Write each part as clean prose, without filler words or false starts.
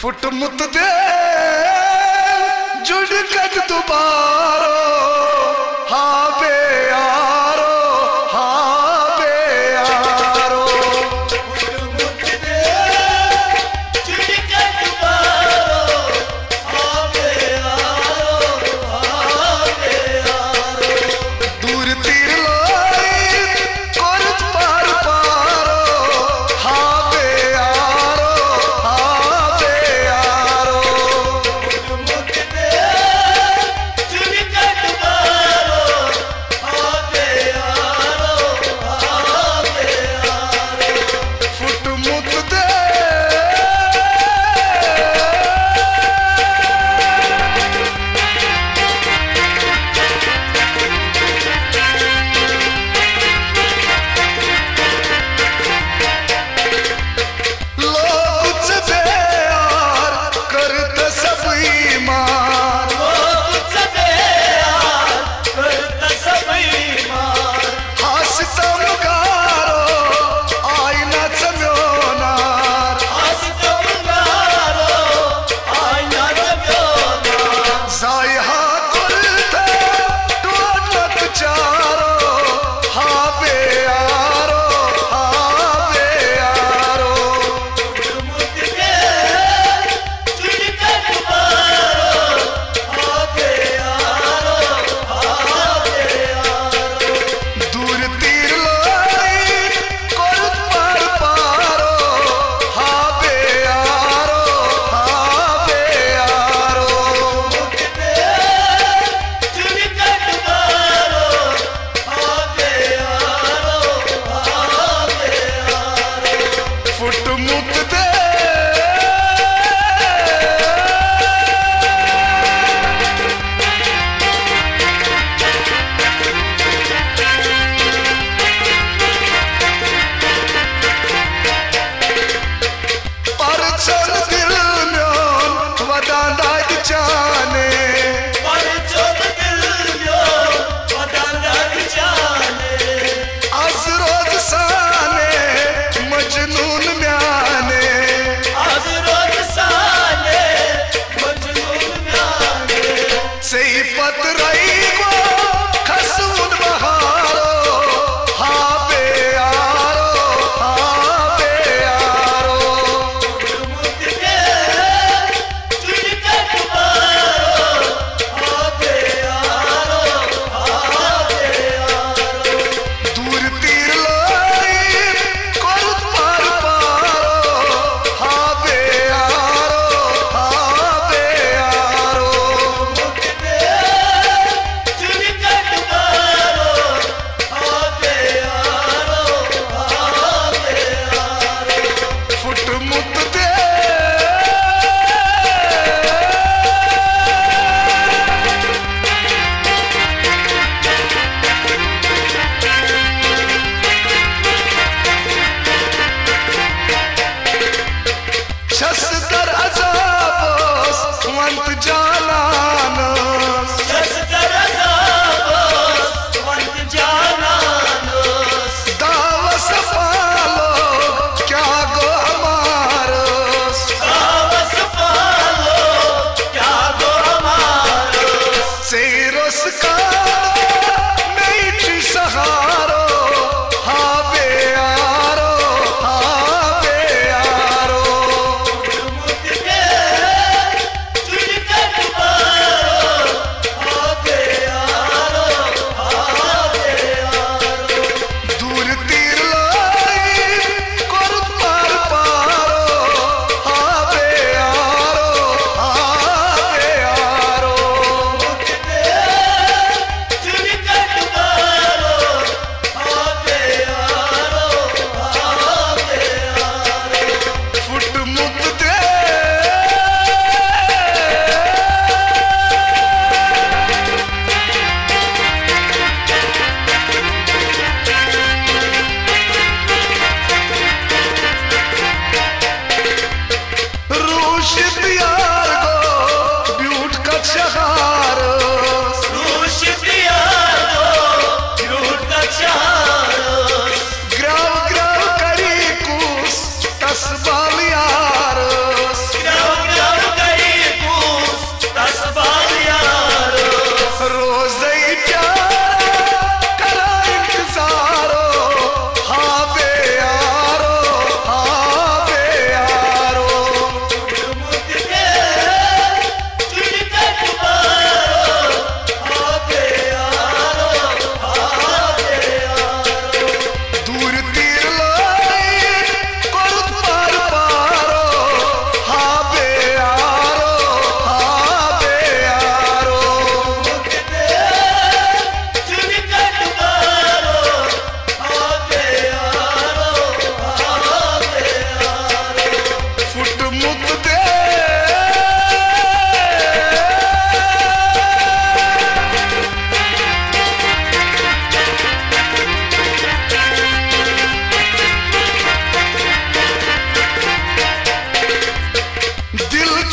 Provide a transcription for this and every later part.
foot मुत दे जुड़ कद दोबारो हाँ बे यारो हाँ बे यारो फुट मुत दे जुड़ कद दोबारो हाँ बे यारो हाँ बे यारो दूर तीर लाई कर पार पारो हाँ बे यारो हाँ बे यारो फुट मुत दे जुड़ कद दोबारो हाँ बे यारो हाँ बे यारो फुट मुत दे लोग से प्यार करते सब ईमान हंसता मुगारो आईना चम्योनार जायहा करते टोटक चारो हाँ बे यारो हाँ बे यारो दूर तीर लाई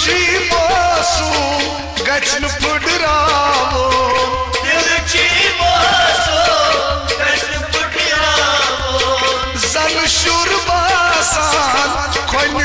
ची मासूम गचन फुडरावो दिल ची मासूम गचन फुडरावो जन शुर बासान खोन